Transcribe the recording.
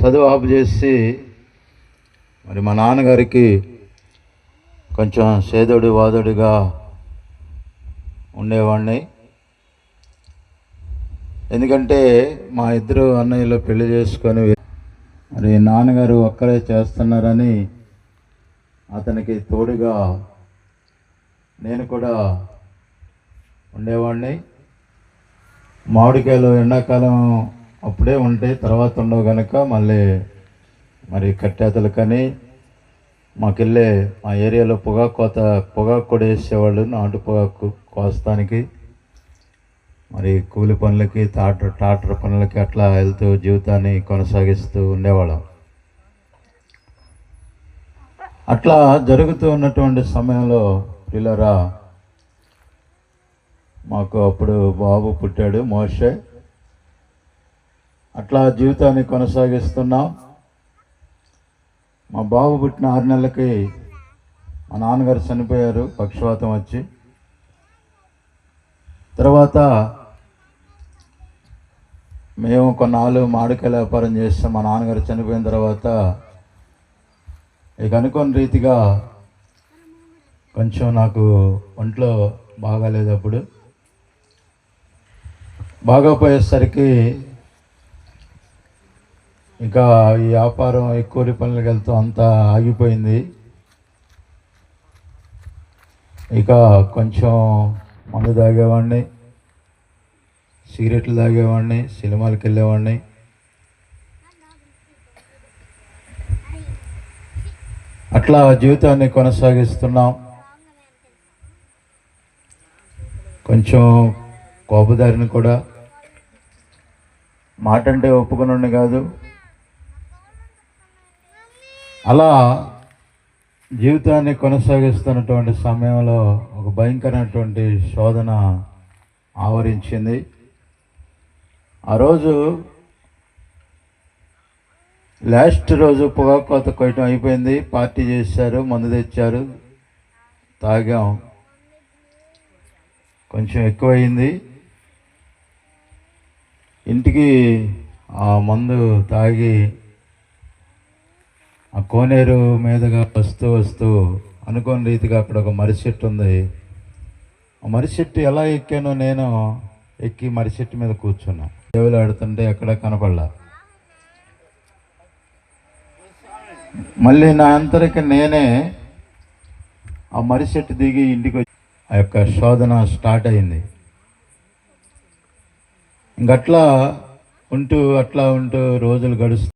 చదువు ఆపు చేసి మరి మా నాన్నగారికి కొంచెం సేదోడు వాదోడుగా ఉండేవాడిని. ఎందుకంటే మా ఇద్దరు అన్నయ్యలు పెళ్లి చేసుకొని మరి నాన్నగారు ఒక్కరే చేస్తున్నారని అతనికి తోడుగా నేను కూడా ఉండేవాడిని. మామిడికాయలు ఎండాకాలం అప్పుడే ఉంటాయి, తర్వాత ఉండవు కనుక మళ్ళీ మరి కట్టేతలు కానీ మాకెళ్ళే మా ఏరియాలో పొగాకు కూడా వేసేవాళ్ళు. నాటు పొగాకు కోస్తానికి మరి కూలి పనులకి ట్రాక్టర్ పనులకి అట్లా వెళ్తూ జీవితాన్ని కొనసాగిస్తూ ఉండేవాళ్ళం. అట్లా జరుగుతూ ఉన్నటువంటి సమయంలో పిల్లరా మాకు అప్పుడు బాబు పుట్టాడు, మోషే. అట్లా జీవితాన్ని కొనసాగిస్తున్నాం. మా బాబు పుట్టిన 6 నెలలకి మా నాన్నగారు చనిపోయారు, పక్షవాతం వచ్చి. తర్వాత మేము కొన్నాళ్ళు మామిడికాయల వ్యాపారం చేస్తాం. మా నాన్నగారు చనిపోయిన తర్వాత ఇక అనుకోని రీతిగా కొంచెం నాకు ఒంట్లో బాగాలేదు. అప్పుడు బాగోపోయేసరికి ఇంకా ఈ వ్యాపారం కూలి పనులకు వెళ్తూ అంతా ఆగిపోయింది. ఇక కొంచెం మందు తాగేవాడిని, సిగరెట్లు తాగేవాడిని, సినిమాలకు వెళ్ళేవాడిని. అట్లా జీవితాన్ని కొనసాగిస్తున్నాం. కొంచెం కోపదారిని కూడా, మాట అంటే ఒప్పుకుని కాదు. అలా జీవితాన్ని కొనసాగిస్తున్నటువంటి సమయంలో ఒక భయంకరమైనటువంటి శోధన ఆవరించింది. ఆ రోజు లాస్ట్ రోజు పొగాకు కోత కొయ్యటం అయిపోయింది. పార్టీ చేశారు, మందు తెచ్చారు, తాగాం. కొంచెం ఎక్కువయింది. ఇంటికి ఆ మందు తాగి ఆ కోనేరు మీదుగా వస్తూ అనుకోని రీతిగా అక్కడ ఒక మర్రి చెట్టు ఉంది. ఆ మర్రి చెట్టు ఎలా ఎక్కానో నేను ఎక్కి మర్రి చెట్టు మీద కూర్చున్నా. దేవులు ఆడుతుంటే ఎక్కడ కనపడలా. మళ్ళీ నా అంతరికి నేనే ఆ మర్రి చెట్టు దిగి ఇంటికి వచ్చి ఆ యొక్క శోధన స్టార్ట్ అయింది. ఇంకట్లా ఉంటూ రోజులు గడుస్తూ